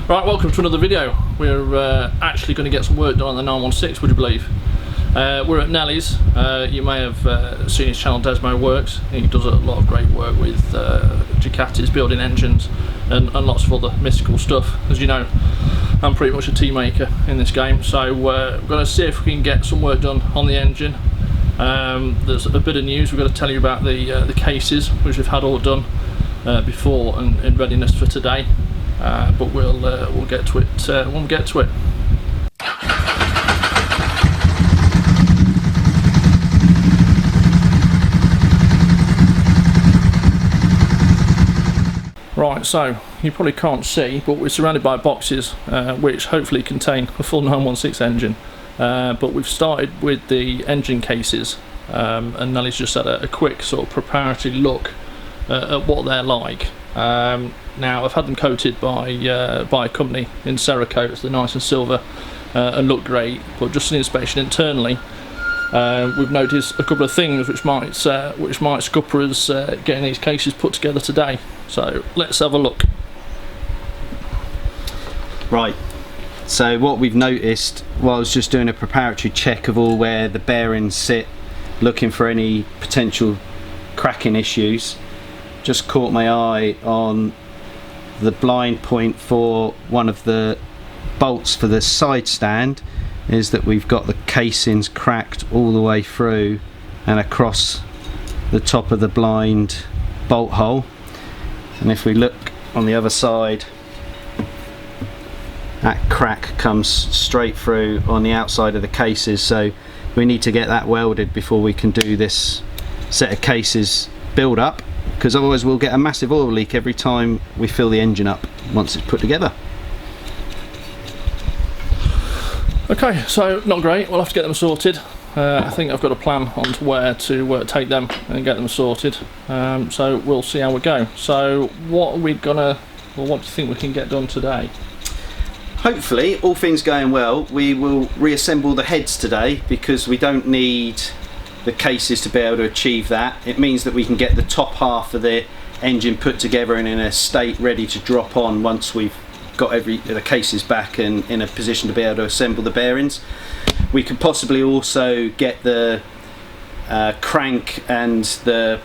Right, welcome to another video. We're actually going to get some work done on the 916, would you believe? We're at Nelly's. You may have seen his channel, Desmo Works. He does a lot of great work with Ducatis, building engines and lots of other mystical stuff. As you know, I'm pretty much a tea maker in this game, so we're going to see if we can get some work done on the engine. There's a bit of news. We're going to tell you about the cases, which we've had all done before and in readiness for today. But we'll get to it when we get to it. Right, so you probably can't see, but we're surrounded by boxes which hopefully contain a full 916 engine. But we've started with the engine cases, and Nelly's just had a quick sort of preparatory look at what they're like. Now I've had them coated by a company in Cerakote. They're nice and silver and look great, but just an inspection internally, we've noticed a couple of things which might scupper us getting these cases put together today. So let's have a look. Right, so what we've noticed while I was just doing a preparatory check of all where the bearings sit, looking for any potential cracking issues, just caught my eye on the blind point for one of the bolts for the side stand is that we've got the casings cracked all the way through and across the top of the blind bolt hole. And if we look on the other side, that crack comes straight through on the outside of the cases, so we need to get that welded before we can do this set of cases build up, because otherwise we'll get a massive oil leak every time we fill the engine up once it's put together. Okay, so not great. We'll have to get them sorted. I think I've got a plan on to where to take them and get them sorted. So we'll see how we go. So what are we gonna, well, what do you think we can get done today? Hopefully, all things going well, we will reassemble the heads today, because we don't need the cases to be able to achieve that. It means that we can get the top half of the engine put together and in a state ready to drop on once we've got the cases back and in a position to be able to assemble the bearings. We could possibly also get the crank and the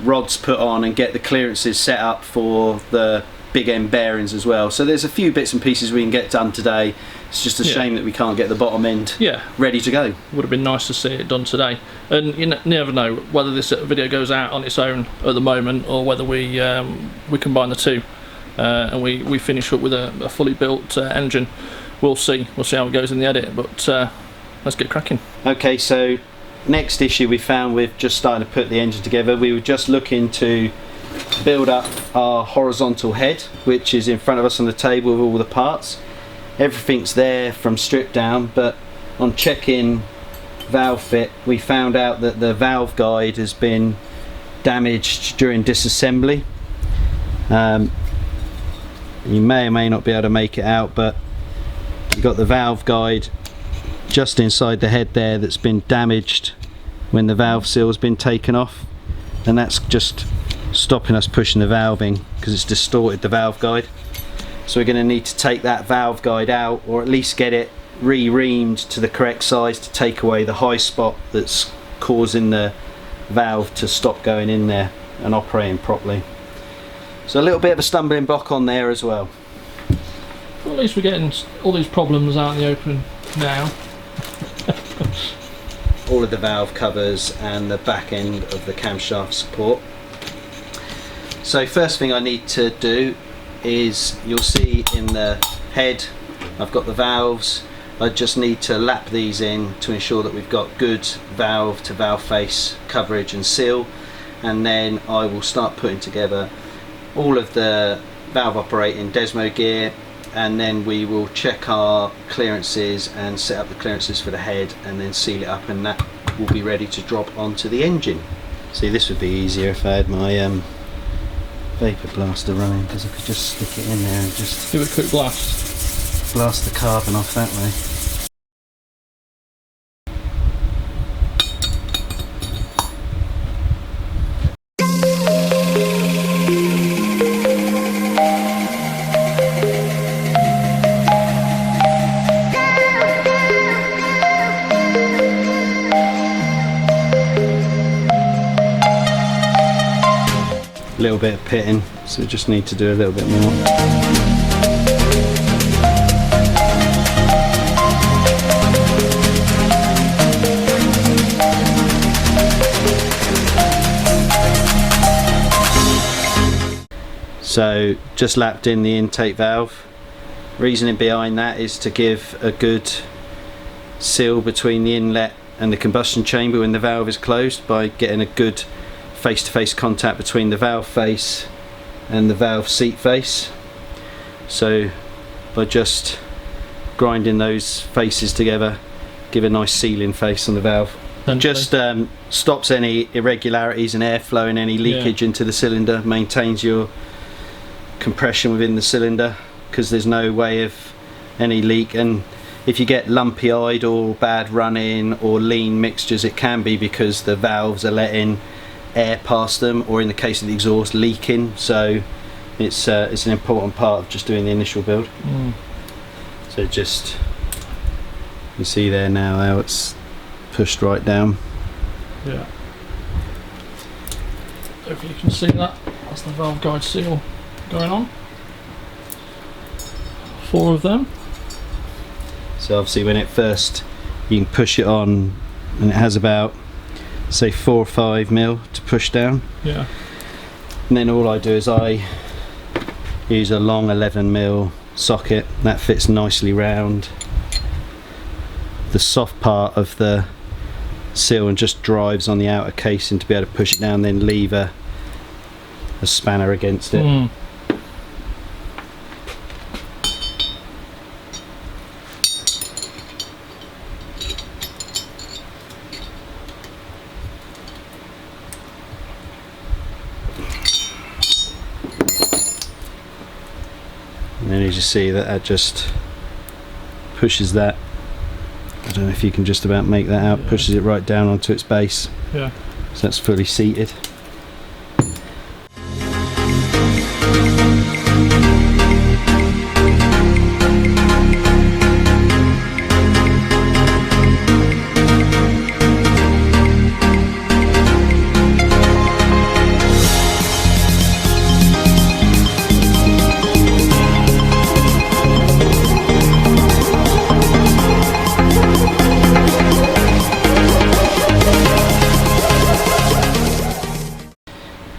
rods put on and get the clearances set up for the big end bearings as well. So there's a few bits and pieces we can get done today. It's just a shame that we can't get the bottom end ready to go. Would have been nice to see it done today. And you never know whether this video goes out on its own at the moment or whether we combine the two and we finish up with a fully built engine. We'll see how it goes in the edit, but let's get cracking. Okay, so next issue we found with just starting to put the engine together, we were just looking to build up our horizontal head, which is in front of us on the table with all the parts. Everything's there from strip down, but on checking valve fit we found out that the valve guide has been damaged during disassembly. You may or may not be able to make it out, but you've got the valve guide just inside the head there that's been damaged when the valve seal's been taken off, and that's just stopping us pushing the valve in because it's distorted the valve guide. So we're going to need to take that valve guide out, or at least get it re-reamed to the correct size to take away the high spot that's causing the valve to stop going in there and operating properly. So a little bit of a stumbling block on there as well. Well, at least we're getting all these problems out in the open now. All of the valve covers and the back end of the camshaft support. So first thing I need to do is, you'll see in the head I've got the valves. I just need to lap these in to ensure that we've got good valve to valve face coverage and seal, and then I will start putting together all of the valve operating Desmo gear, and then we will check our clearances and set up the clearances for the head and then seal it up, and that will be ready to drop onto the engine. See, this would be easier if I had my vapor blaster running, because I could just stick it in there and just give it a quick blast the carbon off that way. little bit of pitting, so we just need to do a little bit more. So just lapped in the intake valve. Reasoning behind that is to give a good seal between the inlet and the combustion chamber when the valve is closed, by getting a good face-to-face contact between the valve face and the valve seat face. So by just grinding those faces together, give a nice sealing face on the valve. Just stops any irregularities in airflow and any leakage into the cylinder, maintains your compression within the cylinder, because there's no way of any leak. And if you get lumpy eyed or bad running or lean mixtures, it can be because the valves are letting air past them, or in the case of the exhaust, leaking. So it's an important part of just doing the initial build. So just, you see there now how it's pushed right down. Yeah, if you can see that, that's the valve guide seal going on. 4 of them. So obviously when it first, you can push it on and it has about, say, 4 or 5 mil to push down. Yeah. And then all I do is I use a long 11 mil socket that fits nicely round the soft part of the seal and just drives on the outer casing to be able to push it down, then leave a spanner against it. And then you just see that just pushes that. I don't know if you can just about make that out. Pushes it right down onto its base. Yeah. So that's fully seated.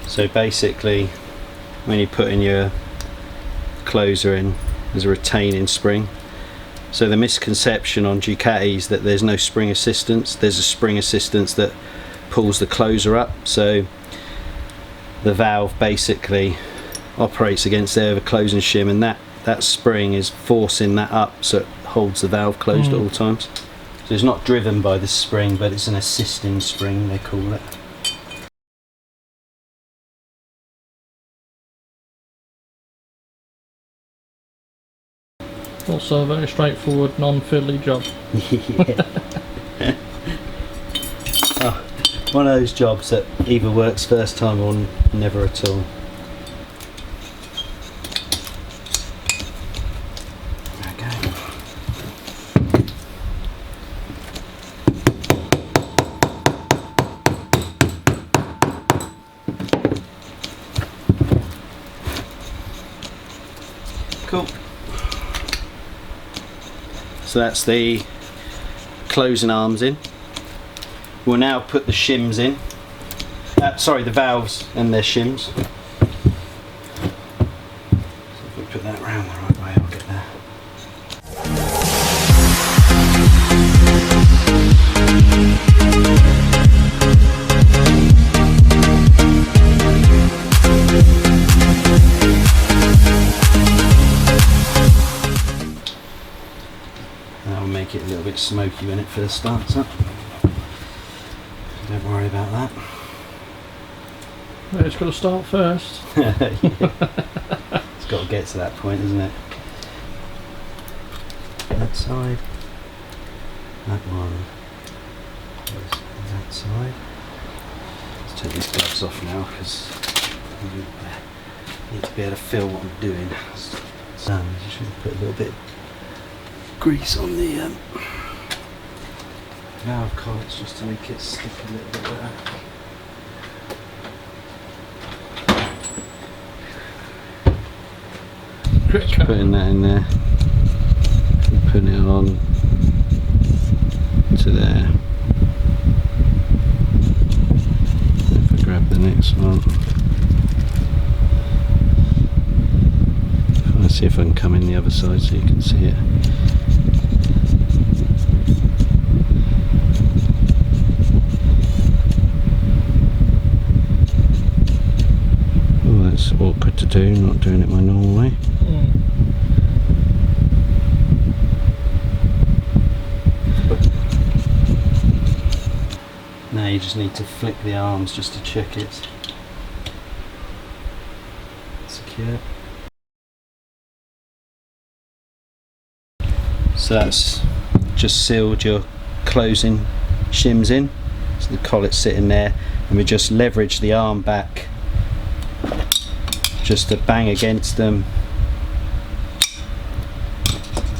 So basically, when you put in your closer in, there's a retaining spring. So the misconception on Ducati is that there's no spring assistance. There's a spring assistance that pulls the closer up. So the valve basically operates against there with a closing shim, and that spring is forcing that up so it holds the valve closed at all times. So it's not driven by the spring, but it's an assisting spring, they call it. Also a very straightforward, non-fiddly job. Yeah. Oh, one of those jobs that either works first time or never at all. Okay. Cool. So that's the closing arms in. We'll now put the shims in. Sorry, the valves and their shims. So if we put that round the right way, I'll get there. That'll make it a little bit smoky when it first starts up. Don't worry about that. Yeah, it's got to start first. Yeah. It's got to get to that point, isn't it? That side. That one. That side. Let's take these gloves off now because I need to be able to feel what I'm doing. So you should put a little bit of grease on the valve collets just to make it stick a little bit better. Putting that in there. Putting it on to there. If I grab the next one. Let's see if I can come in the other side so you can see it. Oh, that's awkward to do, not doing it my normal way. Now you just need to flick the arms just to check it's secure. So that's just sealed your closing shims in, so the collet's sitting there, and we just leverage the arm back just to bang against them,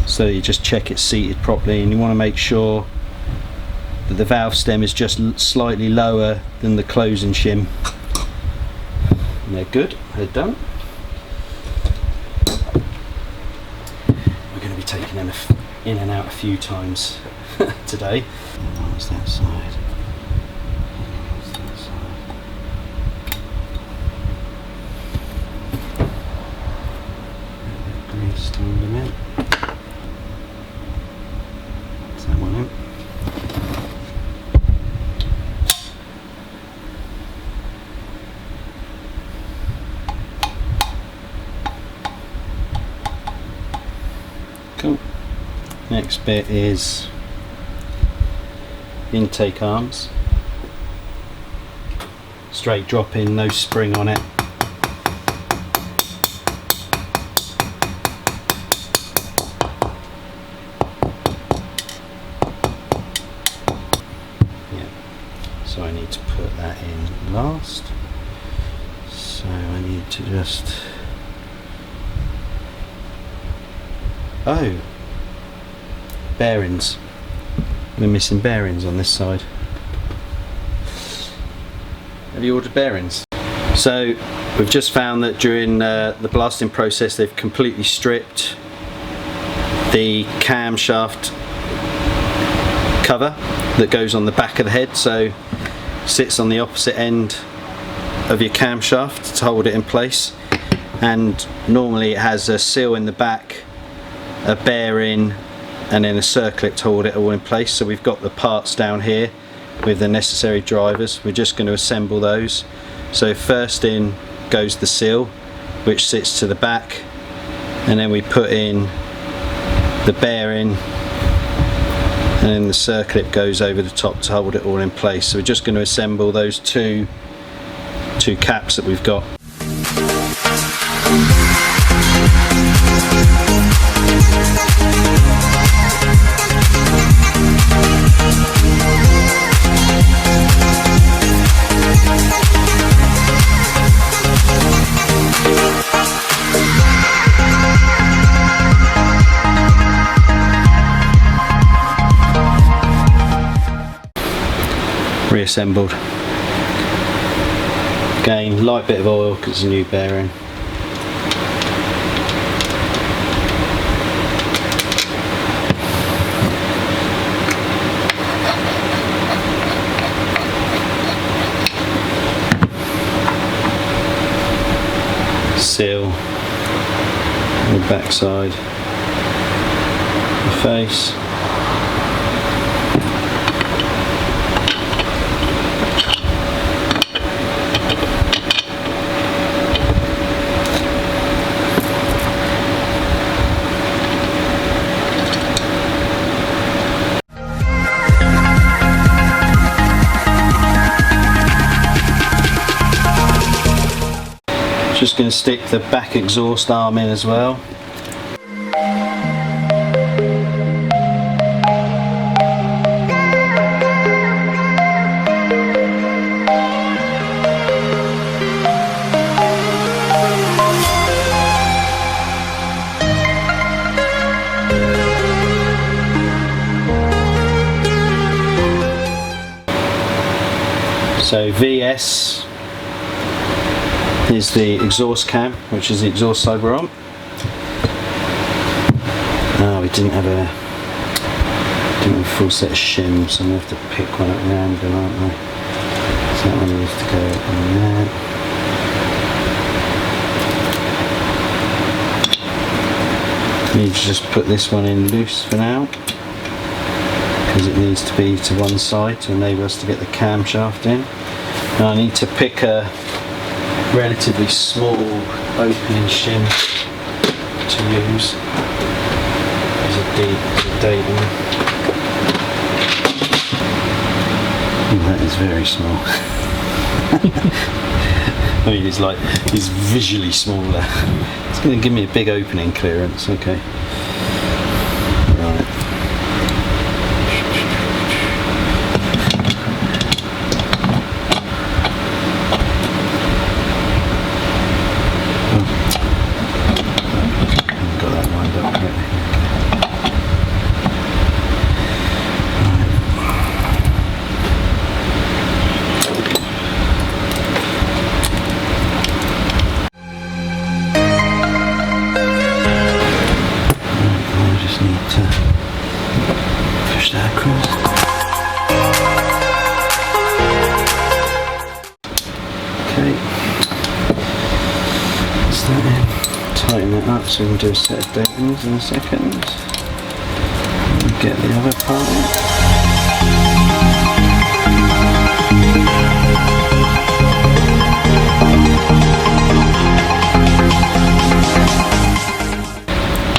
so you just check it's seated properly, and you want to make sure that the valve stem is just slightly lower than the closing shim. And they're good, they're done. We're going to be taking them in and out a few times today. What's that side? What's that side? Grease down them in. Is that one in? Cool. Next bit is intake arms. Straight drop in, no spring on it. Yeah. So I need to put that in last. So I need to just... Oh! Bearings. We're missing bearings on this side. Have you ordered bearings? So we've just found that during the blasting process they've completely stripped the camshaft cover that goes on the back of the head, so sits on the opposite end of your camshaft to hold it in place, and normally it has a seal in the back, a bearing, and then a circlip to hold it all in place. So we've got the parts down here with the necessary drivers. We're just going to assemble those. So first in goes the seal, which sits to the back, and then we put in the bearing, and then the circlip goes over the top to hold it all in place. So we're just going to assemble those two caps that we've got. Reassembled. Again, light bit of oil because it's a new bearing. Seal on the back side, the face. Just going to stick the back exhaust arm in as well. So VS is the exhaust cam, which is the exhaust side we're on. Oh, we didn't have a full set of shims, so I'm going to have to pick one at random, aren't I? So that one needs to go on there. Need to just put this one in loose for now, because it needs to be to one side to enable us to get the camshaft in. Now I need to pick a relatively small opening shim to use as a datum. That is very small. I mean, it's visually smaller. It's going to give me a big opening clearance. Okay. Right. I've got that lined up correctly. Push that across. Okay. That's that in. Tighten that up so we can do a set of datums in a second. And get the other part in.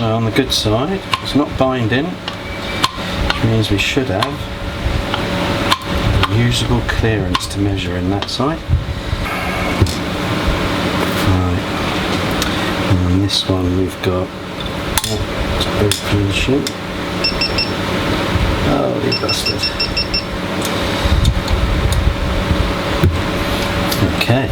On the good side, it's not binding, which means we should have a usable clearance to measure in that side. Right, and on this one we've got that open shim. Oh, they busted. Okay.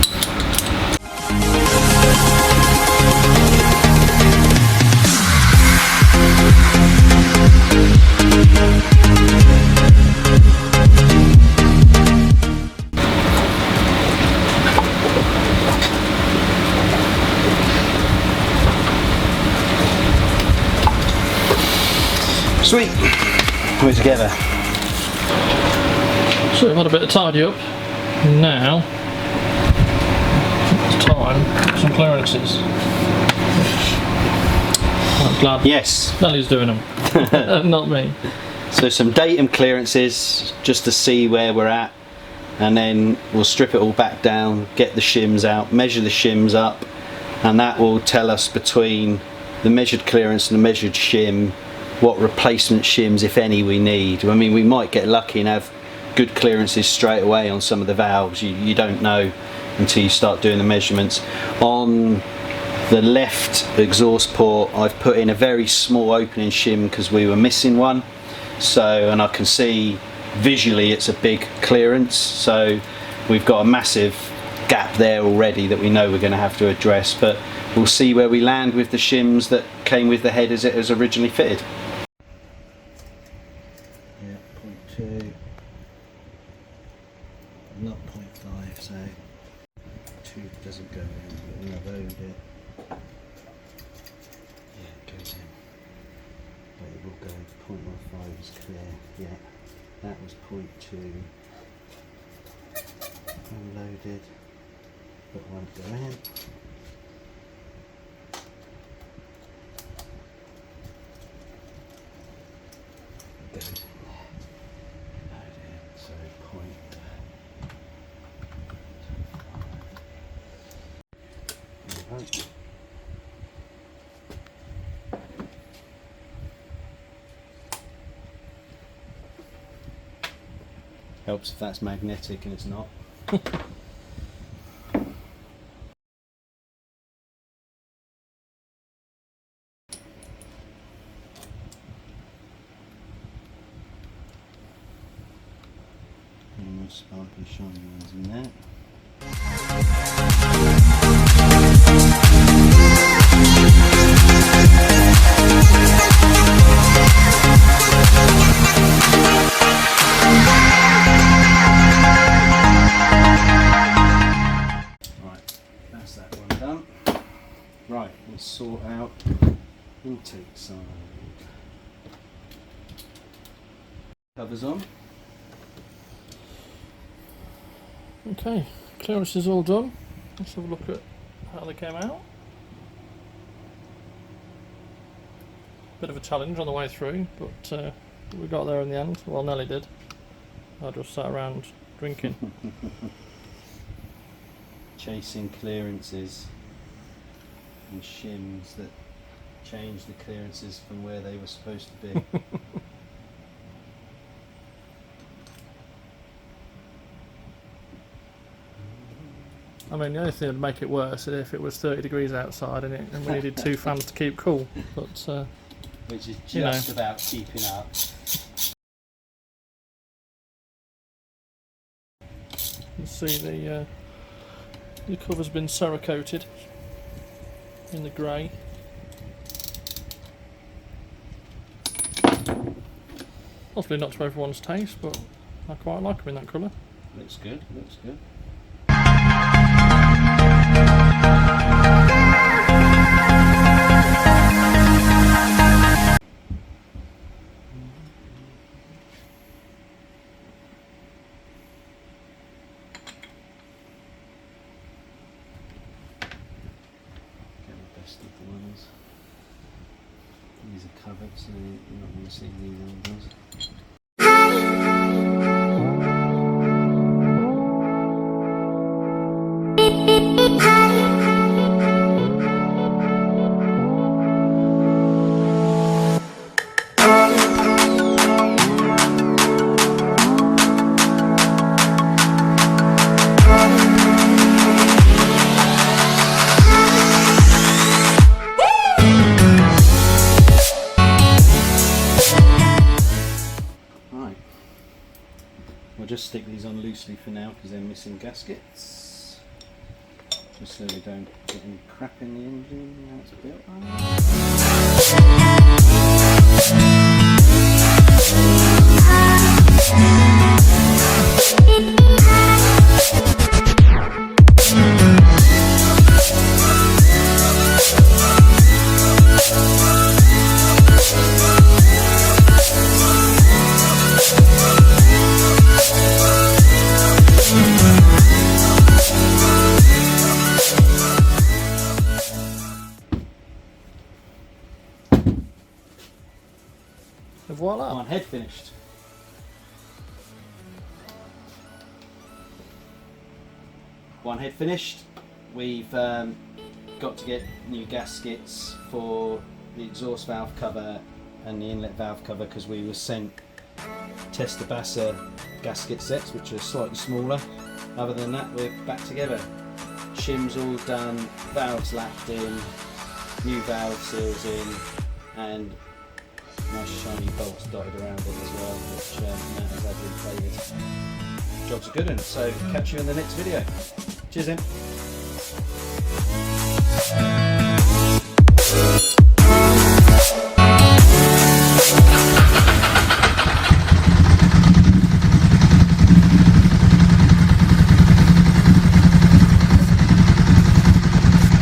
Sweet, we're together. So we've had a bit of tidy up. Now it's time for some clearances. I'm glad. Yes. Nelly's doing them, not me. So some datum clearances just to see where we're at, and then we'll strip it all back down, get the shims out, measure the shims up, and that will tell us between the measured clearance and the measured shim what replacement shims, if any, we need. I mean, we might get lucky and have good clearances straight away on some of the valves. You don't know until you start doing the measurements. On the left exhaust port, I've put in a very small opening shim because we were missing one. So, and I can see visually it's a big clearance. So we've got a massive gap there already that we know we're going to have to address. But we'll see where we land with the shims that came with the head as it was originally fitted. Yeah, 0.2, not 0.5, so 2 doesn't go in, but when I load it, yeah, it goes in, but it will go, 0.15 is clear, yeah, that was 0.2, unloaded, but won't go in. Goes in there. Loaded, so 0.5. Right. Helps if that's magnetic and it's not. Sparkly shiny ones in there. Right, that's that one done. Right, let's sort out intake side. Covers on. Okay, clearance is all done. Let's have a look at how they came out. Bit of a challenge on the way through, but we got there in the end. Well, Nelly did. I just sat around drinking. Chasing clearances and shims that change the clearances from where they were supposed to be. I mean, the only thing that would make it worse is if it was 30 degrees outside and we needed 2 fans to keep cool. But which is just about keeping up. You can see the cover's been Cerakoted in the grey. Possibly not to everyone's taste, but I quite like them in that colour. Looks good, looks good. Of the ones. These are covered, so you're not going to see these angles. We'll just stick these on loosely for now because they're missing gaskets, just so we don't get any crap in the engine now it's built. Voila! One head finished. One head finished. We've got to get new gaskets for the exhaust valve cover and the inlet valve cover because we were sent Testa Bassa gasket sets which are slightly smaller. Other than that, we're back together. Shims all done, valves lapped in, new valve seals in, and nice shiny bolts dotted around it as well, which Matt has had inflated. Job's a good one, so catch you in the next video. Cheers then.